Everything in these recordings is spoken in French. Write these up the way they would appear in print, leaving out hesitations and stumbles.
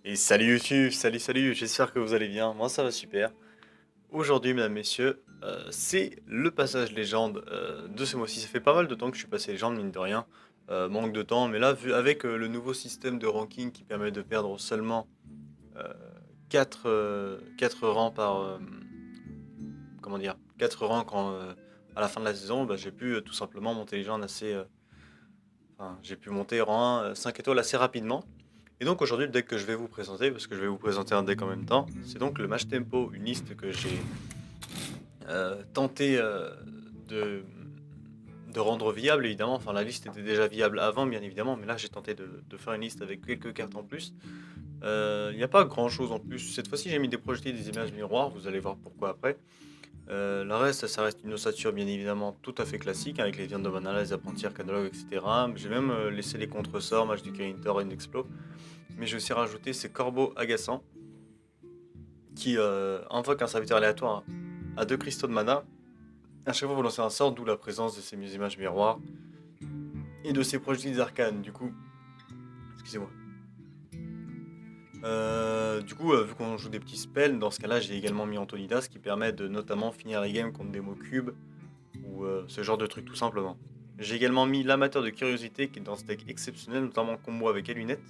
Et salut YouTube, salut, j'espère que vous allez bien, moi ça va super. Aujourd'hui, mesdames, messieurs, c'est le passage légende de ce mois-ci. Ça fait pas mal de temps que je suis passé légende, mine de rien. Manque de temps, mais là, vu avec le nouveau système de ranking qui permet de perdre seulement euh, 4 rangs par... comment dire 4 rangs à la fin de la saison, bah, j'ai pu tout simplement monter légende enfin, j'ai pu monter rang 1, 5 étoiles assez rapidement. Et donc aujourd'hui, le deck que je vais vous présenter, parce que je vais vous présenter un deck en même temps, c'est donc le match tempo, une liste que j'ai tenté de, de rendre viable, évidemment. Enfin, la liste était déjà viable avant, bien évidemment, mais là j'ai tenté de faire une liste avec quelques cartes en plus. Il n'y a pas grand chose en plus. Cette fois-ci, j'ai mis des projectiles, des images miroirs, vous allez voir pourquoi après. Le reste, ça reste une ossature bien évidemment tout à fait classique, avec les viandes de mana, les apprentis arcanologues, etc. J'ai même laissé les contre-sorts, match du Kirin Tor et Explo. Mais j'ai aussi rajouté ces corbeaux agaçants qui invoquent un serviteur aléatoire à 2 cristaux de mana. À chaque fois, vous lancez un sort, d'où la présence de ces images miroirs et de ces projectiles arcanes. Du coup, excusez-moi. Vu qu'on joue des petits spells, dans ce cas-là, j'ai également mis Antonidas qui permet de notamment finir les games contre des mots cubes ou ce genre de truc tout simplement. J'ai également mis l'amateur de curiosité qui est dans ce deck exceptionnel, notamment en combo avec Elunette,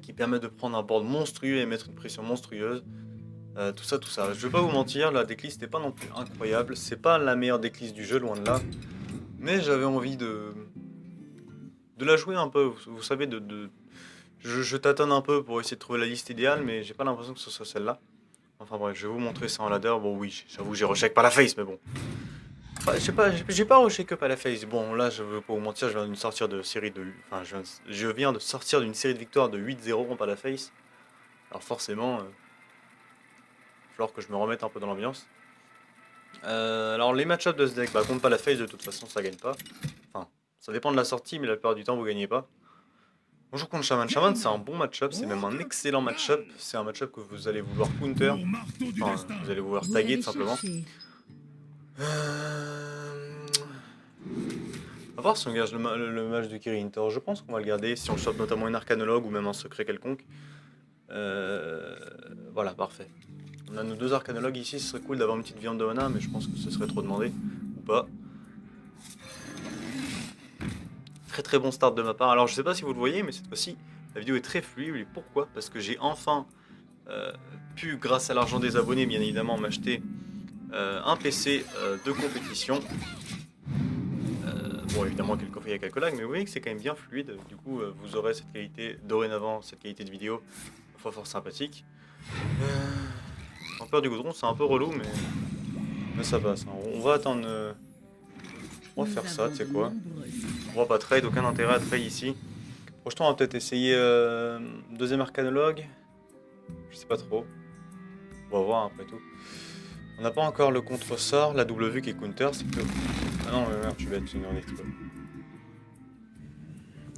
qui permet de prendre un board monstrueux et mettre une pression monstrueuse. Tout ça, tout ça. Je vais pas vous mentir, la decklist n'est pas non plus incroyable. C'est pas la meilleure decklist du jeu, loin de là. Mais j'avais envie de la jouer un peu. Vous savez, je tâtonne un peu pour essayer de trouver la liste idéale, mais j'ai pas l'impression que ce soit celle-là. Enfin bref, je vais vous montrer ça en ladder. Bon oui, j'avoue, j'ai rushé par la face, mais bon. Enfin, j'ai pas rushé que par la face. Bon, là, je veux pas vous mentir, je viens de sortir de série de... Enfin, je viens de sortir d'une série de victoires de 8-0 en par la face. Alors forcément, il va falloir que je me remette un peu dans l'ambiance. Alors les match-ups de ce deck, bah contre pas la face de toute façon ça gagne pas. Enfin, ça dépend de la sortie, mais la plupart du temps vous gagnez pas. Bonjour contre Shaman. Shaman c'est un bon match-up, c'est même un excellent match-up. C'est un match-up que vous allez vouloir counter. Enfin, vous allez vouloir taguer tout simplement. On va voir si on garde le match de Kirin Tor. Je pense qu'on va le garder si on chope notamment une arcanologue ou même un secret quelconque. Voilà, parfait. On a nos 2 arcanologues ici, ce serait cool d'avoir une petite viande de mana, mais je pense que ce serait trop demandé. Ou pas. Très très bon start de ma part. Alors je sais pas si vous le voyez, mais cette fois-ci, la vidéo est très fluide. Et pourquoi? Parce que j'ai enfin pu, grâce à l'argent des abonnés, bien évidemment, m'acheter un PC de compétition. Bon, évidemment, quelques fois il y a quelques lags, mais vous voyez que c'est quand même bien fluide. Du coup, vous aurez cette qualité, dorénavant, cette qualité de vidéo fort sympathique. En peur du goudron, c'est un peu relou, mais ça passe. On va attendre. On va faire ça, tu sais quoi. On va pas trade, aucun intérêt à trade ici. Projeton, on va peut-être essayer deuxième arcanologue. Je sais pas trop. On va voir après tout. On n'a pas encore le contre-sort, la double vue qui est counter, c'est que... Ah non, merde, tu vas être une explo.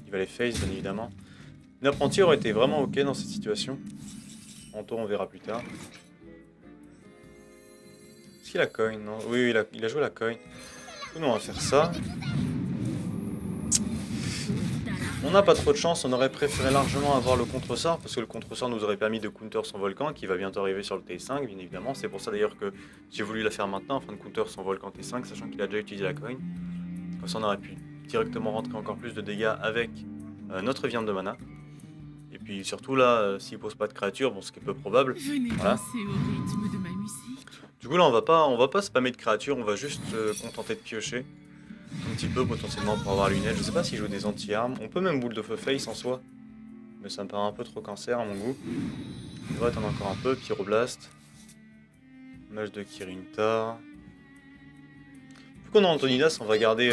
Il va les face, bien évidemment. Une apprenti aurait été vraiment ok dans cette situation. En tour, on verra plus tard. Est-ce qu'il a coin? Non. Oui, il a joué la coin. Nous, on va faire ça. On n'a pas trop de chance, on aurait préféré largement avoir le contre-sort, parce que le contre-sort nous aurait permis de counter son volcan, qui va bientôt arriver sur le T5, bien évidemment. C'est pour ça d'ailleurs que j'ai voulu la faire maintenant, afin de counter son volcan T5, sachant qu'il a déjà utilisé la coin. Comme ça on aurait pu directement rentrer encore plus de dégâts avec notre viande de mana. Et puis surtout là, s'il pose pas de créature, bon ce qui est peu probable, voilà. Du coup là on va pas spammer de créatures, on va juste se contenter de piocher. Un petit peu potentiellement pour avoir lunettes. Je sais pas s'il joue des anti-armes. On peut même boule de feu face en soi. Mais ça me paraît un peu trop cancer à mon goût. On va attendre encore un peu. Pyroblast. Mage de Kirin Tor. Vu qu'on a Antonidas, on va garder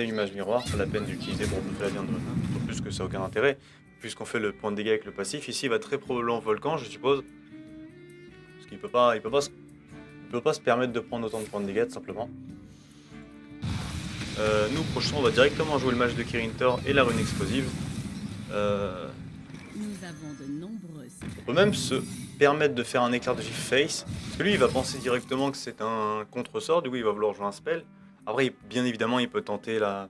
l'image miroir. Pas la peine d'utiliser pour bouffer la viande de mana. D'autant plus que ça n'a aucun intérêt. Puisqu'on fait le point de dégâts avec le passif. Ici il va très probablement volcan, je suppose. Parce qu'il peut pas se permettre de prendre autant de points de dégâts tout simplement. Nous, prochain, on va directement jouer le match de Kirin Tor et la rune explosive. On peut même se permettre de faire un éclair de gif face. Parce que lui, il va penser directement que c'est un contre-sort, du coup, il va vouloir jouer un spell. Après, bien évidemment, il peut tenter la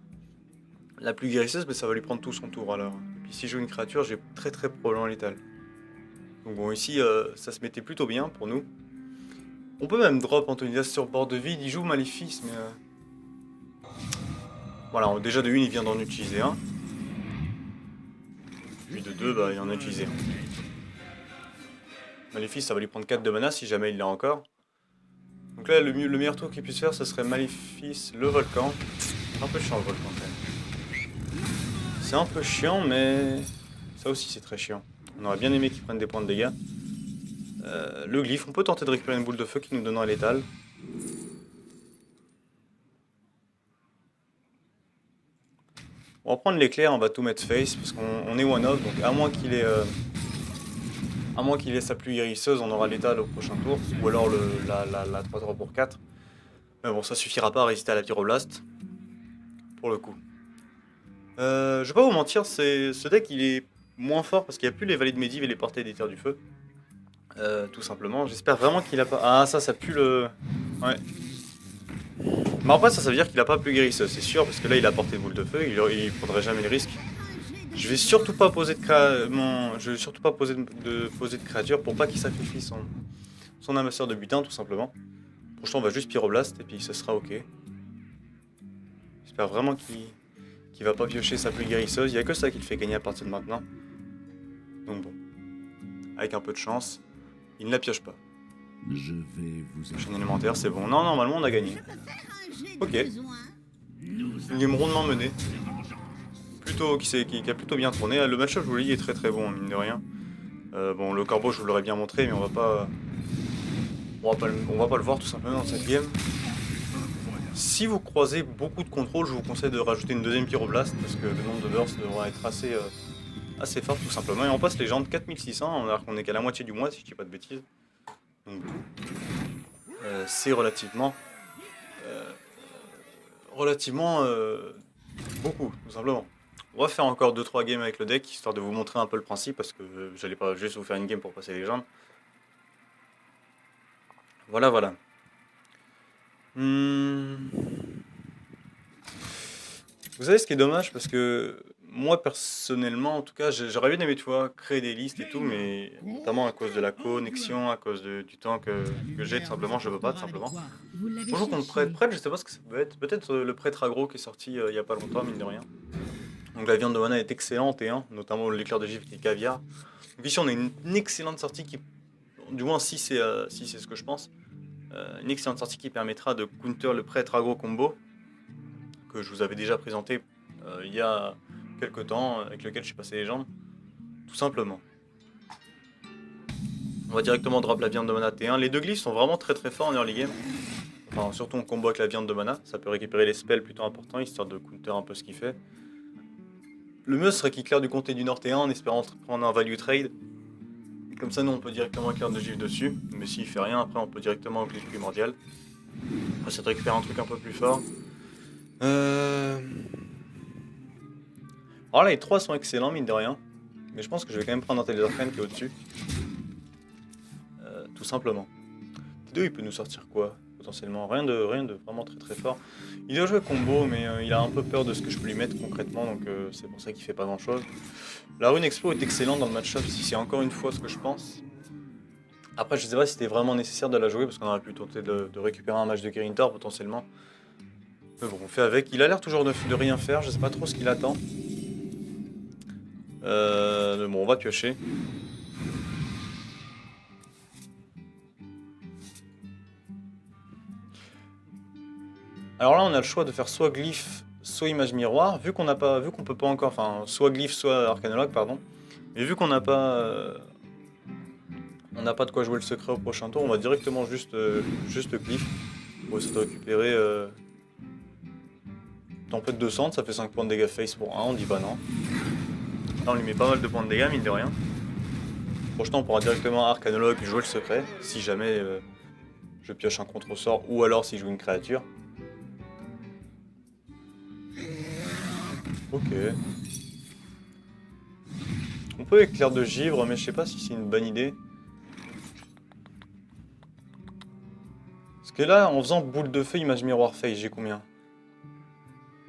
plus guérisseuse, mais ça va lui prendre tout son tour alors. Puis si je joue une créature, j'ai très probablement létal. Donc bon, ici, ça se mettait plutôt bien pour nous. On peut même drop Antonidas sur bord de vide, il joue Maléfice, mais... Voilà, déjà de 1, il vient d'en utiliser un. Puis de 2, bah, il en a utilisé un. Maléfice, ça va lui prendre 4 de mana si jamais il l'a encore. Donc là, le meilleur tour qu'il puisse faire, ce serait Maléfice, le volcan. Un peu chiant le volcan quand même. C'est un peu chiant, mais ça aussi c'est très chiant. On aurait bien aimé qu'il prenne des points de dégâts. Le glyphe, on peut tenter de récupérer une boule de feu qui nous donnera létal. On va prendre l'éclair, on va tout mettre face parce qu'on est one-off, donc à moins qu'il ait sa pluie guérisseuse, on aura létal au prochain tour, ou alors la 3-3 pour 4. Mais bon, ça suffira pas à résister à la pyroblast, pour le coup. Je vais pas vous mentir, ce deck il est moins fort parce qu'il n'y a plus les vallées de Medivh et les portées des terres du feu. Tout simplement, j'espère vraiment qu'il a pas... Ah ça pue le... Ouais. Mais après ça veut dire qu'il a pas plus guérisseuse, c'est sûr, parce que là il a porté de boule de feu, il prendrait jamais le risque. Je vais surtout pas poser de créature pour pas qu'il sacrifie son amasseur de butin tout simplement. Prochain on va juste pyroblast et puis ce sera ok. J'espère vraiment qu'il va pas piocher sa pluie guérisseuse, il y a que ça qui le fait gagner à partir de maintenant. Donc bon, avec un peu de chance, il ne la pioche pas. Je vais vous... Chaîne élémentaire, c'est bon. Non, normalement on a gagné. Ok. Une game rondement menée. Qui a plutôt bien tourné. Le match-up, je vous l'ai dit, est très bon, mine de rien. Bon, le corbeau, je vous l'aurais bien montré, mais on va pas le voir tout simplement dans cette game. Si vous croisez beaucoup de contrôles, je vous conseille de rajouter une deuxième pyroblast, parce que le nombre de bursts devra être assez fort tout simplement. Et on passe légende 4600, alors qu'on est qu'à la moitié du mois, si je dis pas de bêtises. Donc, c'est relativement beaucoup, tout simplement. On va faire encore 2-3 games avec le deck, histoire de vous montrer un peu le principe, parce que j'allais pas juste vous faire une game pour passer les jambes. Voilà. Vous savez ce qui est dommage, parce que moi personnellement, en tout cas, j'aurais bien aimé, tu vois, créer des listes et tout, mais notamment à cause de la connexion, à cause du temps que j'ai, tout simplement, je peux pas, tout simplement. Bonjour contre prêtre, je sais pas ce que ça peut être. Peut-être le prêtre agro qui est sorti il y a pas longtemps, mine de rien. Donc la viande de mana est excellente, et notamment l'éclair de givre qui est caviar. Donc ici on a une excellente sortie qui, du moins si c'est ce que je pense, une excellente sortie qui permettra de counter le prêtre agro combo, que je vous avais déjà présenté il y a quelques temps, avec lequel je suis passé les jambes, tout simplement. On va directement drop la viande de mana T1. Les deux glyphes sont vraiment très forts en early game. Enfin, surtout en combo avec la viande de mana, ça peut récupérer les spells plutôt importants, histoire de counter un peu ce qu'il fait. Le mieux serait qu'il claire du comté du Nord T1 en espérant prendre un value trade. Comme ça, nous on peut directement éclair de givre dessus. Mais s'il fait rien, après on peut directement au glyphe primordial. On va essayer de récupérer un truc un peu plus fort. Alors là, les 3 sont excellents, mine de rien. Mais je pense que je vais quand même prendre un Télézarcane qui est au-dessus. Tout simplement. T2, il peut nous sortir quoi? Potentiellement rien de vraiment très fort. Il doit jouer combo, mais il a un peu peur de ce que je peux lui mettre concrètement, donc c'est pour ça qu'il fait pas grand chose. La rune Explo est excellente dans le match-up, si c'est encore une fois ce que je pense. Après, je sais pas si c'était vraiment nécessaire de la jouer, parce qu'on aurait pu tenter de récupérer un match de Kirin Tor potentiellement. Mais bon, on fait avec. Il a l'air toujours de rien faire, je sais pas trop ce qu'il attend. Mais bon, on va piocher. Alors là, on a le choix de faire soit glyphe, soit image miroir. Vu qu'on peut pas encore, enfin, soit glyphe, soit arcanologue, pardon. Mais vu qu'on n'a pas, de quoi jouer le secret au prochain tour, on va directement juste glyphe. Pour essayer de récupérer tempête de centre, ça fait 5 points de dégâts face pour 1, on dit pas non. Là, on lui met pas mal de points de dégâts, mine de rien. Prochain, on pourra directement arcanologue jouer le secret, si jamais je pioche un contre-sort, ou alors si je joue une créature. Ok. On peut éclair de givre, mais je sais pas si c'est une bonne idée. Parce que là, en faisant boule de feu, image miroir face, j'ai combien?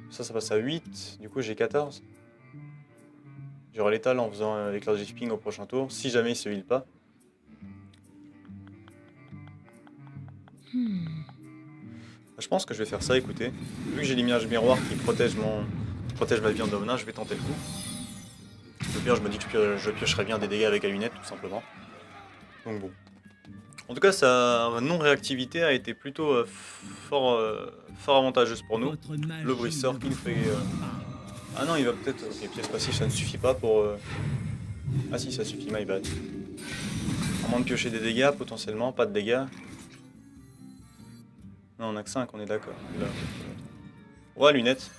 Ça passe à 8, du coup j'ai 14. J'aurai l'étal en faisant l'éclair de ping au prochain tour, si jamais il se heal pas. Je pense que je vais faire ça, écoutez. Vu que j'ai l'image miroir qui protège ma vie en dominant, je vais tenter le coup. Au pire, je me dis que je piocherai bien des dégâts avec la lunette, tout simplement. Donc bon. En tout cas, sa non-réactivité a été plutôt fort avantageuse pour nous. Le briseur qui nous fait... Ah non, il va peut-être... Ok, pièce passive, ça ne suffit pas pour... Ah si, ça suffit, my bad. À moins de piocher des dégâts, potentiellement, pas de dégâts. Non, on a que 5, on est d'accord. Ouais, lunette.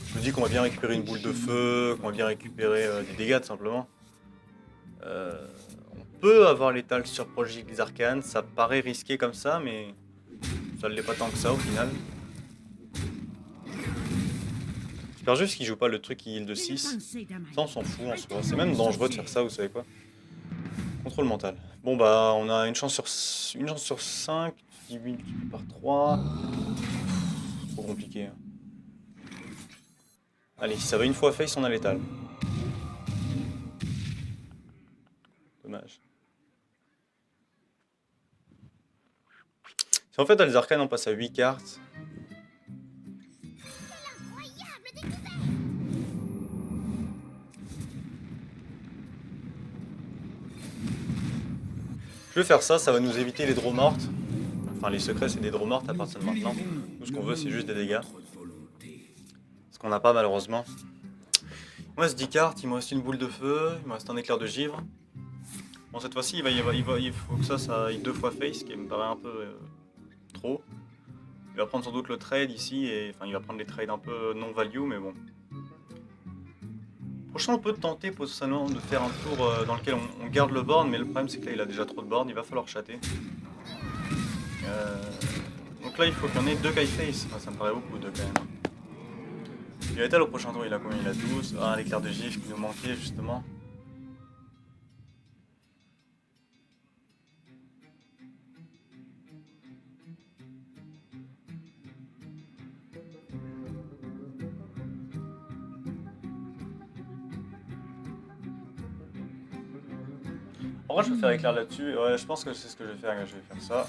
Je me dis qu'on va bien récupérer une boule de feu, qu'on va bien récupérer des dégâts, tout simplement. On peut avoir l'étal sur Prodigy des Arcanes, ça paraît risqué comme ça, mais ça ne l'est pas tant que ça au final. J'espère juste qu'il joue pas le truc qui heal de 6. Ça on s'en fout en soi, c'est même dangereux de faire ça, vous savez quoi. Contrôle mental. Bon bah on a une chance sur 5, divisé par 3. Trop compliqué. Hein. Allez, si ça va une fois face, on a l'étal. Dommage. Si en fait dans les arcanes on passe à 8 cartes. Je vais faire ça, ça va nous éviter les draws mortes. Enfin les secrets c'est des draws mortes à partir de maintenant. Nous ce qu'on veut c'est juste des dégâts. Ce qu'on n'a pas malheureusement. Il me reste 10 cartes, il me reste une boule de feu, il me reste un éclair de givre. Bon cette fois-ci il faut que ça aille 2 fois face, ce qui me paraît un peu trop. Il va prendre sans doute le trade ici, et enfin il va prendre les trades un peu non value mais bon. Prochain on peut tenter potentiellement de faire un tour dans lequel on garde le board, mais le problème c'est que là il a déjà trop de board, il va falloir chatter. Donc là il faut qu'il y en ait 2 Kai Face, enfin, ça me paraît beaucoup 2 quand même. Il a été au prochain tour, il a combien? Il a 12, ah l'éclair de gif qui nous manquait justement. En vrai je vais faire éclair là-dessus, ouais je pense que c'est ce que je vais faire, je vais faire ça.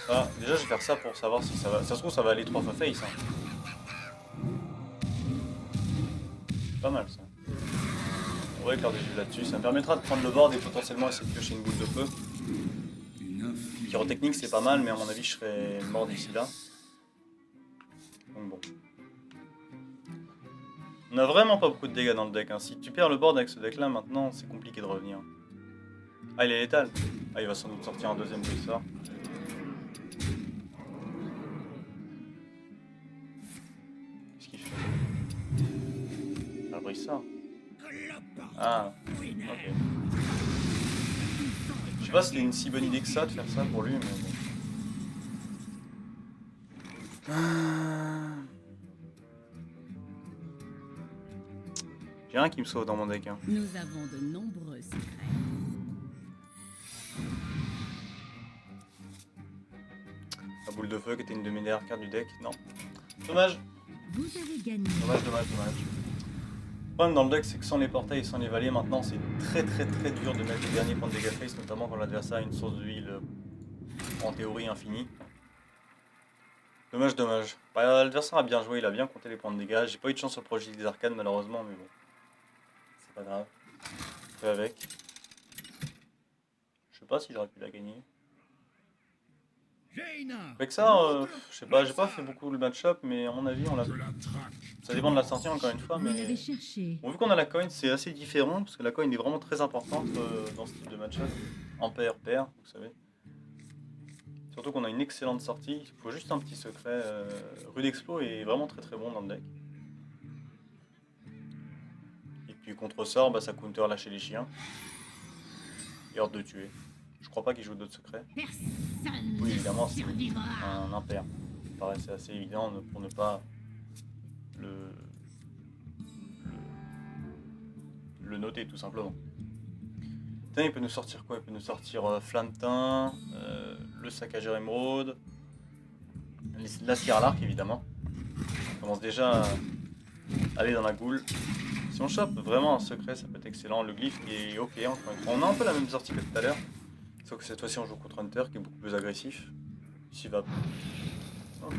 Ça, déjà je vais faire ça pour savoir si ça va, ça se trouve ça va aller 3 fois face. Hein. Pas mal ça. On va éclair de gif là-dessus, ça me permettra de prendre le board et potentiellement essayer de piocher une boule de feu. Pyrotechnique c'est pas mal mais à mon avis je serai mort d'ici là. Donc bon. On a vraiment pas beaucoup de dégâts dans le deck, hein. Si tu perds le board avec ce deck là maintenant c'est compliqué de revenir. Ah il est létal. Ah il va sans doute sortir un deuxième briseur. Qu'est-ce qu'il fait? Un briseur. Ah ok. Je sais pas si c'était une si bonne idée que ça de faire ça pour lui mais bon. J'ai rien qui me sauve dans mon deck. Hein. Nous avons de nombreux secrets. La boule de feu qui était une de mes dernières cartes du deck. Non. Dommage. Vous avez gagné. Dommage. Le problème dans le deck c'est que sans les portails et sans les valiers maintenant c'est très dur de mettre les derniers points de dégâts face, notamment quand l'adversaire a une source de heal en théorie infinie. Dommage. Bah, l'adversaire a bien joué, il a bien compté les points de dégâts. J'ai pas eu de chance sur le projet des arcanes malheureusement mais bon. C'est pas grave. Je fais avec. Je sais pas si j'aurais pu la gagner. Avec ça, je sais pas, j'ai pas fait beaucoup le match-up, mais à mon avis, on l'a. Ça dépend de la sortie encore une fois, mais. Bon, vu qu'on a la coin, c'est assez différent, parce que la coin est vraiment très importante dans ce type de match-up. En pair, vous savez. Surtout qu'on a une excellente sortie, il faut juste un petit secret. Rude Explo est vraiment très bon dans le deck. Et puis contre sort, bah, ça counter lâcher les chiens. Et hors de tuer. Je crois pas qu'il joue d'autres secrets. Oui, évidemment, c'est un impair. Ça me paraissait assez évident pour ne pas le noter tout simplement. Putain, il peut nous sortir quoi? Il peut nous sortir Flantin, le saccageur émeraude, la cire à l'arc évidemment. On commence déjà à aller dans la goule. Si on chope vraiment un secret, ça peut être excellent. Le glyphe qui est ok, encore une fois. On a un peu la même sortie que tout à l'heure. Sauf que cette fois-ci, on joue contre Hunter qui est beaucoup plus agressif. Ici va. Ok.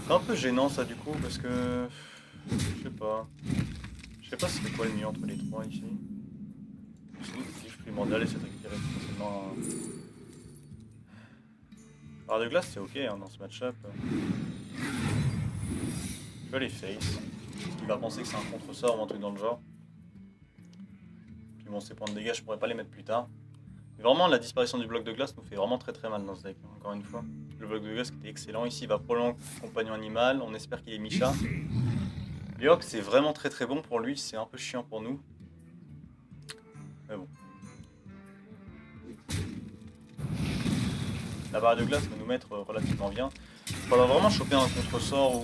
C'est un peu gênant ça du coup parce que. Je sais pas. Je sais pas c'est quoi le mieux entre les trois ici. Sinon, le glyphe primordial essaie de récupérer potentiellement un. Barre de glace c'est ok hein, dans ce match-up. Je vais aller face. Il va penser que c'est un contre-sort ou un truc dans le genre. Puis bon, ces points de dégâts, je pourrais pas les mettre plus tard. Mais vraiment, la disparition du bloc de glace nous fait vraiment très mal dans ce deck, encore une fois. Le bloc de glace qui était excellent. Ici, il va probablement compagnon animal. On espère qu'il est Misha. Lyok, c'est vraiment très bon pour lui. C'est un peu chiant pour nous. Mais bon. La barre de glace va nous mettre relativement bien. Il faudra vraiment choper un contre-sort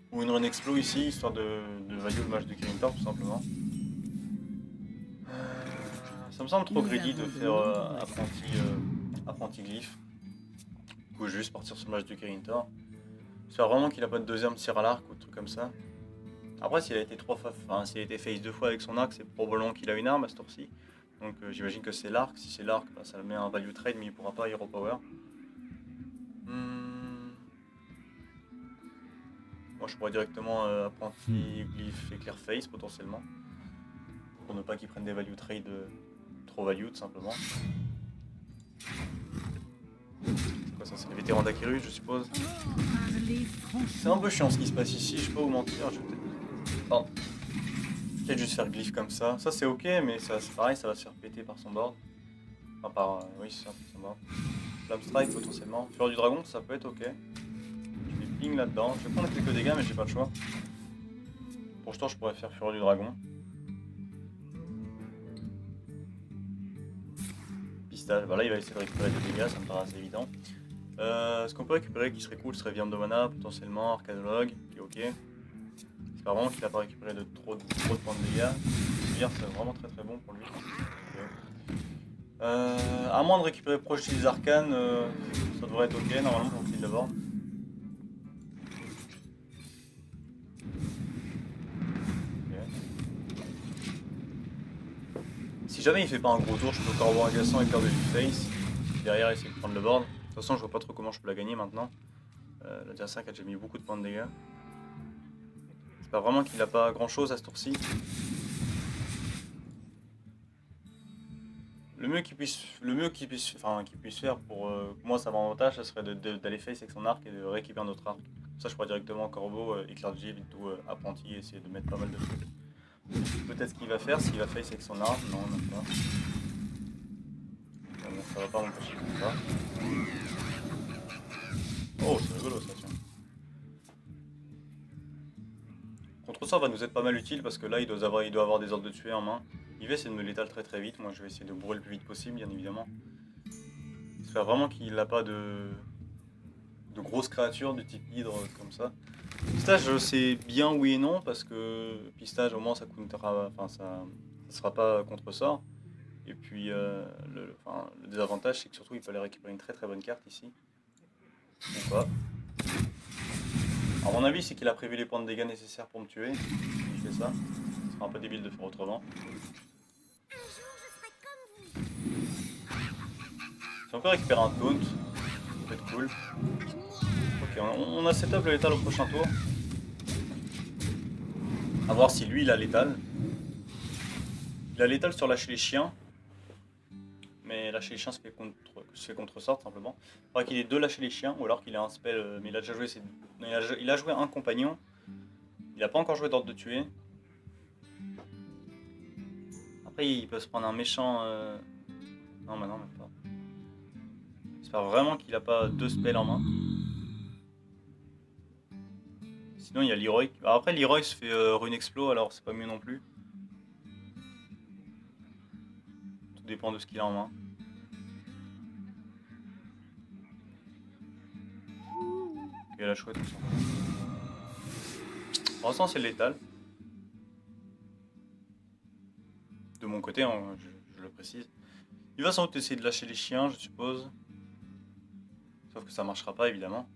ou une run explo ici, histoire de value le match de Kirin Tor, tout simplement. Ça me semble trop greedy de faire apprenti glyphe. Ou juste partir sur le match de Kirin Tor. J'espère vraiment qu'il a pas de deuxième tir à l'arc ou de trucs comme ça. Après, s'il a été s'il a été face 2 fois avec son arc, c'est probablement qu'il a une arme à ce tour-ci. Donc j'imagine que c'est l'arc. Si c'est l'arc, bah, ça le met un value trade, mais il pourra pas hero power. Moi, je pourrais directement apprenti glyphe éclair face potentiellement. Pour ne pas qu'ils prennent des value trade trop value, tout simplement. C'est quoi ça? C'est les vétérans d'Akirus, je suppose. C'est un peu chiant ce qui se passe ici, je vais pas vous mentir. Je vais peut-être juste faire glyphe comme ça. Ça c'est ok, mais ça c'est pareil, ça va se faire péter par son board. Enfin, oui, c'est ça, par son board. Flamme strike potentiellement. Fureur du dragon, ça peut être ok. Je vais ping là-dedans. Je vais prendre quelques dégâts, mais j'ai pas le choix. Pour l'instant, je pourrais faire Fureur du dragon. Pistage, bah là il va essayer de récupérer des dégâts, ça me paraît assez évident. Ce qu'on peut récupérer qui serait cool serait Viande de Mana, potentiellement, Arcanologue, qui est ok. J'espère vraiment qu'il n'a pas récupéré trop de points de dégâts. C'est vraiment très bon pour lui. Okay. À moins de récupérer proche des arcanes, ça devrait être ok normalement pour qu'il d'abord. Si jamais il fait pas un gros tour, je peux corbeau agaçant et faire de face. Derrière, essayer de prendre le board. De toute façon, je vois pas trop comment je peux la gagner maintenant. L'adversaire qui a déjà mis beaucoup de points de dégâts. J'espère vraiment qu'il a pas grand chose à ce tour-ci. Le mieux qu'il puisse faire pour moi, ça m'avantage, ça serait d'aller face avec son arc et de récupérer un autre arc. Ça, je pourrais directement corbeau, éclair de G, tout apprenti, et essayer de mettre pas mal de trucs. Peut-être ce qu'il va faire, s'il va face avec son arc, non, même pas. Bon, ça va pas m'empêcher comme ça. Oh, c'est rigolo ça, tiens. Contre ça, va nous être pas mal utile parce que là, il doit avoir des ordres de tuer en main. Il va essayer de me l'étale très vite. Moi, je vais essayer de bourrer le plus vite possible, bien évidemment. J'espère vraiment qu'il n'a pas de grosses créatures du type hydre comme ça. Pistage, c'est bien oui et non parce que pistage, au moins, ça countera, ça sera pas contre-sort. Et puis, le désavantage, c'est que surtout, il peut aller récupérer une très bonne carte ici. Ou pas. Alors, mon avis, c'est qu'il a prévu les points de dégâts nécessaires pour me tuer. Il fait ça. Ce sera un peu débile de faire autrement. Si on peut récupérer un taunt, ça peut être cool. Ok, on a setup le létal au prochain tour. A voir si lui il a létal. Il a létal sur lâcher les chiens. Mais lâcher les chiens se fait contre-sort simplement. Il faudrait qu'il ait deux lâcher les chiens ou alors qu'il ait un spell. Mais il a déjà joué il a joué un compagnon. Il a pas encore joué d'ordre de tuer. Après il peut se prendre un méchant. Non, bah non, même pas. J'espère vraiment qu'il a pas deux spells en main. Sinon il y a Leroy. Alors après Leroy se fait rune explo alors c'est pas mieux non plus. Tout dépend de ce qu'il a en main. Il a la chouette aussi. Pour l'instant c'est létal. De mon côté, hein, je le précise. Il va sans doute essayer de lâcher les chiens, je suppose. Sauf que ça marchera pas évidemment.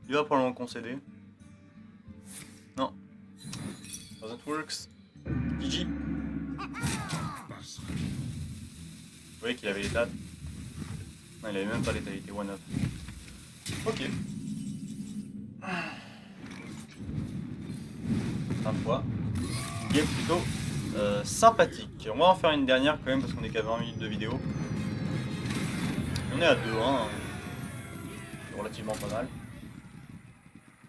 Il va probablement concéder. Doesn't works. GG. Vous voyez qu'il avait l'état. Non, il avait même pas l'état, il était one-up. Ok. Un fois. Une game plutôt sympathique. On va en faire une dernière quand même parce qu'on est qu'à 20 minutes de vidéo. On est à 2-1. C'est relativement pas mal.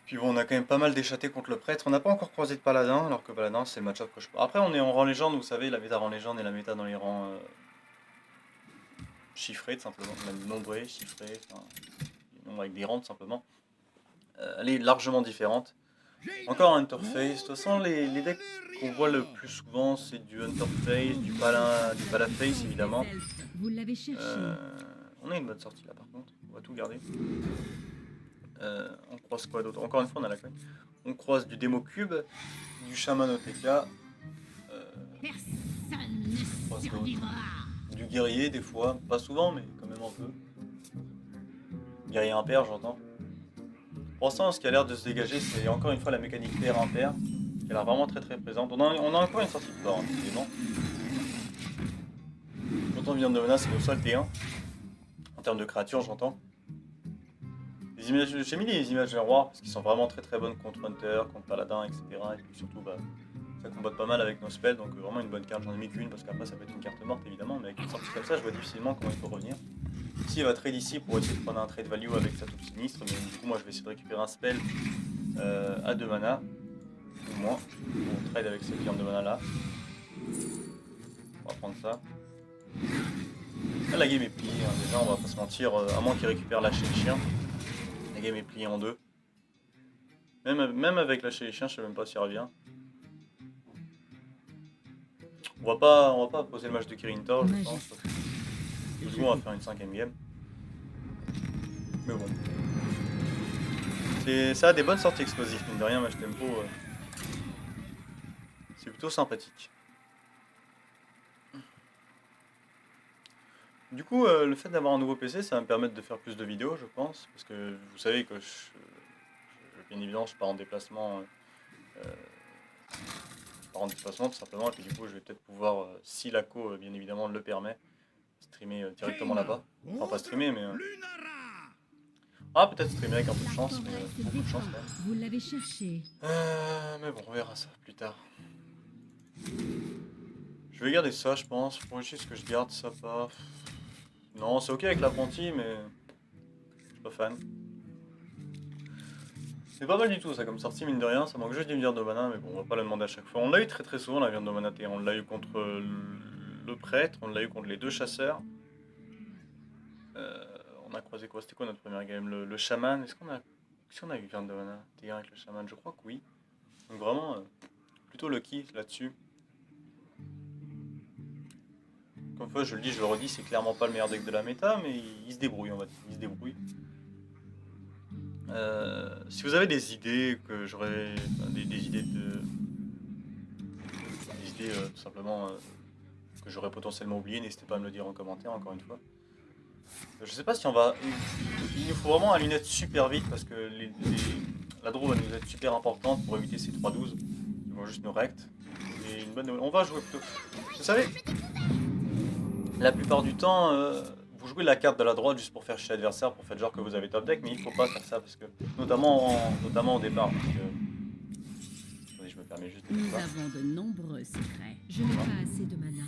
Puis bon, on a quand même pas mal déchaté contre le prêtre. On n'a pas encore croisé de paladin, alors que paladin c'est le match-up que je... Après on est en rang légende, vous savez, la méta rang légende et la méta dans les rangs chiffrés tout simplement. Même nombrés, chiffrés, enfin, nombre avec des rangs tout simplement. Elle est largement différente. Encore un Hunterface. De toute façon, les decks qu'on voit le plus souvent, c'est du Hunterface, du Palaface évidemment. Vous l'avez cherché. On a une bonne sortie là par contre, on va tout garder. On croise quoi d'autre? Encore une fois, on a la cogne. On croise du Démo Cube, du Shaman OTK. Du guerrier des fois, pas souvent, mais quand même un peu. Guerrier impair, j'entends. Pour l'instant, ce qui a l'air de se dégager, c'est encore une fois la mécanique pair impair, qui a l'air vraiment très très présente. On a encore une sortie de port, hein, évidemment. Quand on vient de menace, c'est le seul T1. En termes de créatures, j'entends. J'ai mis les images des rois parce qu'ils sont vraiment très très bonnes contre Hunter, contre Paladin, etc. Et puis surtout, bah, ça combatte pas mal avec nos spells, donc vraiment une bonne carte. J'en ai mis qu'une parce qu'après ça peut être une carte morte évidemment, mais avec une sortie comme ça, je vois difficilement comment il peut revenir. Ici, il va trade ici pour essayer de prendre un trade value avec sa touche sinistre, mais du coup, moi je vais essayer de récupérer un spell à 2 mana, ou moins, pour trade avec cette viande de mana là. On va prendre ça. Là, la game est pliée, hein. Déjà, on va pas se mentir, à moins qu'il récupère lâcher les chiens. La game est pliée en deux. Même avec lâcher les chiens, je sais même pas s'il revient. On va pas poser le match de Kirin Tor, je pense. Du coup, on va faire une 5ème game. Mais bon. Ça a des bonnes sorties explosives, mine de rien, match tempo. C'est plutôt sympathique. Du coup, le fait d'avoir un nouveau PC, ça va me permettre de faire plus de vidéos, je pense. Parce que vous savez que bien évidemment, je pars en déplacement. Tout simplement. Et puis du coup, je vais peut-être pouvoir, si la co, bien évidemment, le permet, streamer directement là-bas. Enfin, pas streamer, mais... Ah, peut-être streamer avec un peu de chance, mais beaucoup de chance, quand même. Vous l'avez cherché. Mais bon, on verra ça plus tard. Je vais garder ça, je pense. Pour réussir ce que je garde, ça pas... Non, c'est ok avec l'apprenti, mais... Je suis pas fan. C'est pas mal du tout, ça, comme sortie, mine de rien. Ça manque juste d'une viande de mana, mais bon, on va pas la demander à chaque fois. On l'a eu très très souvent, la viande de mana T. On l'a eu contre le prêtre, on l'a eu contre les 2 chasseurs. On a croisé quoi? C'était quoi notre première game? Le chaman. Est-ce qu'on a eu viande de mana T1 avec le chaman? Je crois que oui. Donc vraiment, plutôt lucky là-dessus. Comme fois, je le dis, je le redis, c'est clairement pas le meilleur deck de la méta, mais il se débrouille, on va dire. Il se débrouille. Si vous avez des idées que j'aurais... des idées tout simplement que j'aurais potentiellement oublié, n'hésitez pas à me le dire en commentaire, encore une fois. Je sais pas si on va... Il nous faut vraiment un lunette super vite parce que la draw va nous être super importante pour éviter ces 3-12. Ils vont juste nous rect. Et une bonne... On va jouer plutôt... Vous savez, la plupart du temps, vous jouez la carte de la droite juste pour faire chier l'adversaire, pour faire genre que vous avez top deck, mais il faut pas faire ça parce que... Notamment au départ. Parce que... Attendez, je me permets juste de Nous faire ça. avons de nombreux secrets. Je n'ai pas assez de mana.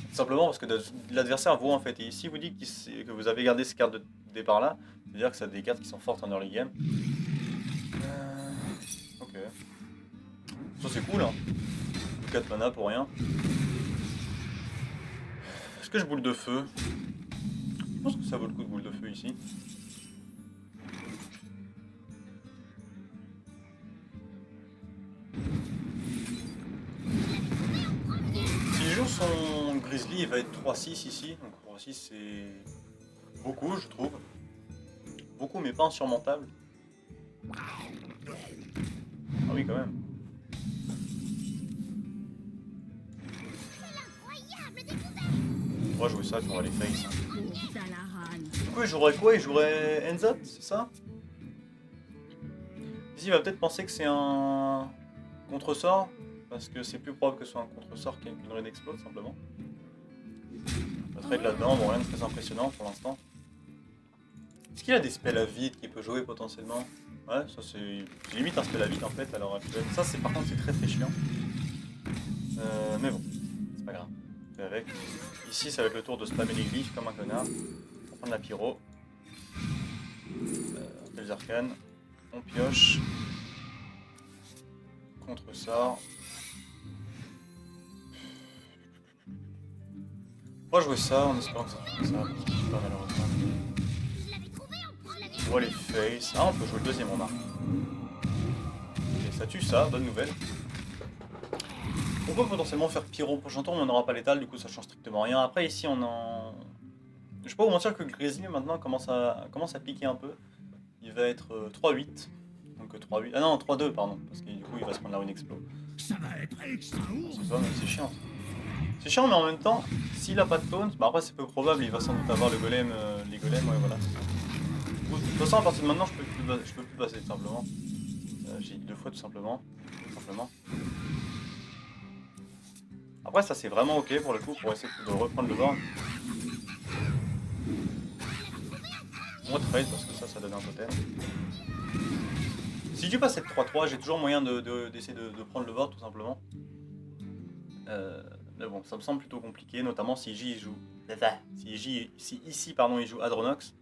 Tout simplement parce que l'adversaire voit en fait. Et ici vous dit que vous avez gardé ces cartes de départ là, c'est-à-dire que c'est des cartes qui sont fortes en early game. Ok. Ça c'est cool hein. 4 mana pour rien. Est-ce que je boule de feu? Je pense que ça vaut le coup de boule de feu ici. Si je joue son Grizzly, il va être 3-6 ici. Donc 3-6 c'est beaucoup je trouve. Beaucoup mais pas insurmontable. Ah oui quand même. On va jouer ça puis on va les face. Du coup il jouerait quoi? Il jouerait Enzot, c'est ça? Ici il va peut-être penser que c'est un contre-sort, parce que c'est plus probable que ce soit un contre-sort qu'une rune explode simplement. On va trade là-dedans, bon rien de très impressionnant pour l'instant. Est-ce qu'il a des spells à vide qu'il peut jouer potentiellement? Ouais, ça c'est limite un spell à vide en fait à l'heure actuelle. Ça c'est par contre c'est très très chiant. Mais bon, c'est pas grave. On fait avec. Ici ça va être le tour de spammer les glyphes comme un connard. On prend de la pyro. On fait les arcanes. On pioche. Contre-sort. On va jouer ça en espérant que ça fasse ça. Pas malheureusement. On voit les face. Ah, on peut jouer le deuxième, on marque. Ok, ça tue ça, bonne nouvelle. On peut potentiellement faire pyro au prochain tour, mais on n'aura pas l'étal, du coup ça change strictement rien. Après, ici, on en. Je vais pas vous mentir que le Grizzly maintenant commence à piquer un peu. Il va être 3-8. Donc 3-8. Ah non, 3-2, pardon. Parce que du coup, il va se prendre la rune explo. Ça va être extra. C'est chiant. C'est chiant, mais en même temps, s'il a pas de taunt, bah après c'est peu probable, il va sans doute avoir le golem, les golems, ouais voilà. De toute façon, à partir de maintenant, je peux plus passer tout simplement. J'ai dit 2 fois tout simplement. Après, ça c'est vraiment ok pour le coup, pour essayer de reprendre le board. On va trade parce que ça donne un totem. Si je passe cette 3-3, j'ai toujours moyen d'essayer de prendre le board tout simplement. Mais bon, ça me semble plutôt compliqué, notamment si J joue. Si ici, pardon, il joue Adronox.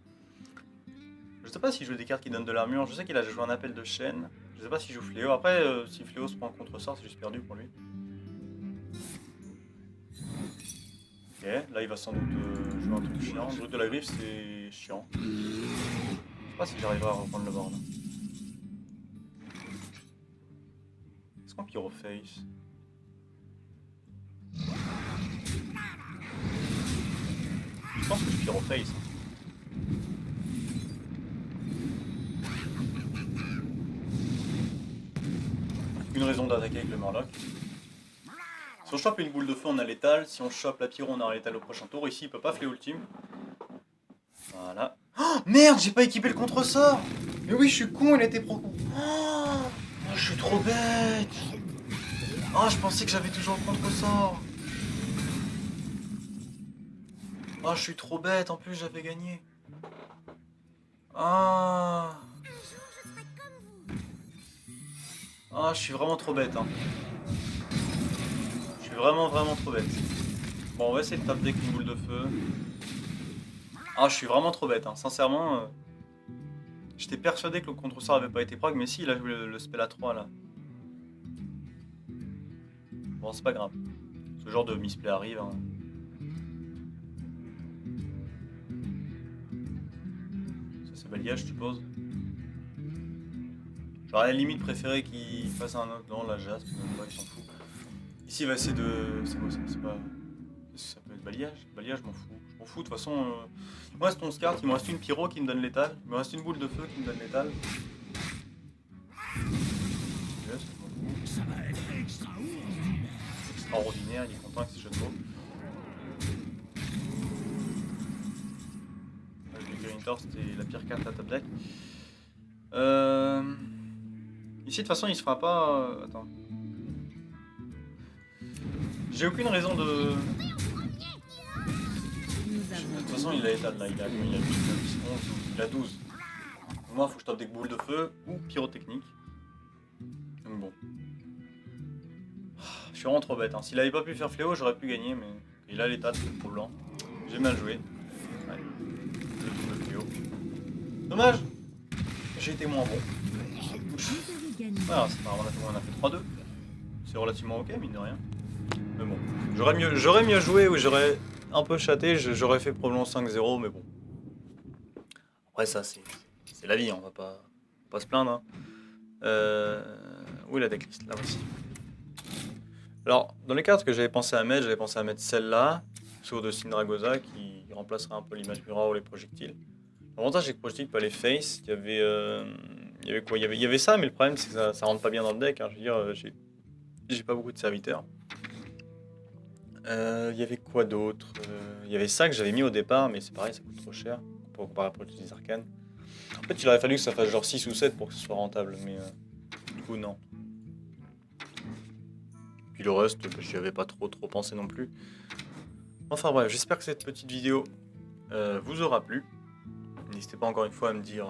Je sais pas s'il joue des cartes qui donnent de l'armure. Je sais qu'il a joué un appel de chaîne. Je sais pas s'il joue Fléau. Après, si Fléau se prend contre-sort, c'est juste perdu pour lui. Ok, là il va sans doute jouer un truc chiant. Brut de la griffe, c'est chiant. Je sais pas si j'arriverai à reprendre le board. Est-ce qu'on pyroface? Je pense que je pyroface. Une raison d'attaquer avec le Murloc. Si on chope une boule de feu, on a l'étal. Si on chope la pyro, on aura l'étal au prochain tour. Ici, il peut pas fléau ultime. Voilà. Oh, merde, j'ai pas équipé le contre-sort. Mais oui, je suis con, il a été pro. Oh, je suis trop bête. Oh, je pensais que j'avais toujours le contre-sort. Oh, je suis trop bête, en plus j'avais gagné. Ah. Ah, je suis vraiment trop bête. Hein. Je suis vraiment trop bête. Bon, on va essayer de taper avec une boule de feu. Ah, je suis vraiment trop bête. Hein. Sincèrement, j'étais persuadé que le contre-sort avait pas été prog, mais si, il a joué le spell à 3 là. Bon, c'est pas grave. Ce genre de misplay arrive. Hein. Ça, c'est balayage, je suppose. J'aurais à la limite préféré qu'il fasse un autre. Non, la jaspe, il s'en fout. Ici, il va essayer de. C'est quoi ça? C'est pas. Est-ce que ça peut être balayage? Balayage, je m'en fous. Je m'en fous, de toute façon. Il me reste 11 cartes, il me reste une pyro qui me donne l'étal. Il me reste une boule de feu qui me donne l'étal. Yes, Ça va être extraordinaire, il est content avec ses jeux de mots. Le Green c'était la pire carte à top deck. Ici, de toute façon, il se fera pas. Attends. J'ai aucune raison de. De toute façon, il a étal là, il a 8, 9, 11, il a 12. Moi, il faut que je tape des boules de feu ou pyrotechnique. Donc bon. Je suis vraiment trop bête. Hein. S'il avait pas pu faire fléau, j'aurais pu gagner, mais il a l'état pour blanc. J'ai mal joué. Ouais. Le fléau. Dommage. J'ai été moins bon. Voilà, c'est pas grave, on a fait 3-2. C'est relativement ok, mine de rien. Mais bon, j'aurais mieux joué ou j'aurais un peu chaté, j'aurais fait probablement 5-0, mais bon. Après ça, c'est la vie, hein, on va pas se plaindre. Hein. Où est la decklist? Là aussi. Alors, dans les cartes que j'avais pensé à mettre celle-là, sur de Syndragosa, qui remplacera un peu l'image Mura ou les projectiles. L'avantage c'est que projectile peut aller face, il y avait quoi? Il y avait ça, mais le problème c'est que ça rentre pas bien dans le deck, hein. Je veux dire, j'ai pas beaucoup de serviteurs. Il y avait quoi d'autre? Il y avait ça que j'avais mis au départ, mais c'est pareil, ça coûte trop cher pour comparer à Projectiles Arcanes. En fait, il aurait fallu que ça fasse genre 6 ou 7 pour que ce soit rentable, mais du coup, non. Puis le reste, bah, j'y avais pas trop pensé non plus. Enfin bref, j'espère que cette petite vidéo vous aura plu. N'hésitez pas encore une fois à me dire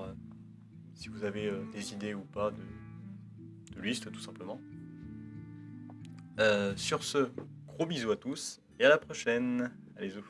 si vous avez des idées ou pas de liste tout simplement. Sur ce, gros bisous à tous et à la prochaine. Allez, zou.